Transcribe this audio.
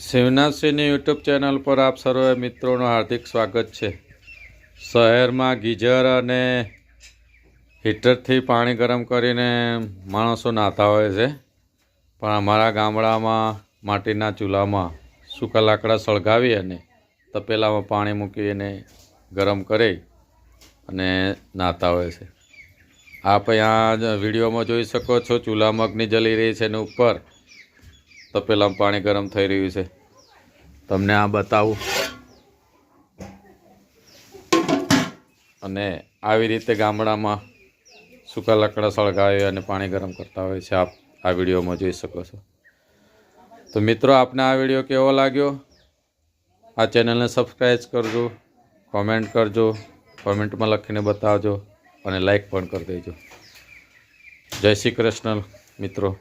શિવનાથસિંહની YouTube channel પર આપ સર્વે મિત્રોનું હાર્દિક સ્વાગત છે। શહેરમાં ગીઝર અને હીટરથી પાણી ગરમ કરીને માણસો નહાતા હોય છે, પણ અમારા ગામડામાં માટીના ચૂલામાં સૂકા લાકડા સળગાવી અને તપેલામાં પાણી મૂકીને ગરમ કરી અને નહાતા હોય છે। આપ અહીંયા વિડીયોમાં જોઈ શકો છો, ચૂલામાં અગ્નિ જલી રહી છે અને ઉપર તપેલામાં પાણી ગરમ થઈ રહ્યું છે। તમને આ બતાવું અને આવી રીતે ગામડામાં સૂકા લાકડા સળગાવી અને પાણી ગરમ કરતા હોય છે, આપ આ વિડીયોમાં જોઈ શકો છો। તો મિત્રો, આપને આ વિડીયો કેવો લાગ્યો? આ ચેનલને સબસ્ક્રાઈબ કરજો, કોમેન્ટ કરજો, કોમેન્ટમાં લખીને બતાવજો અને લાઈક પણ કરી દેજો। જય શ્રી કૃષ્ણ મિત્રો।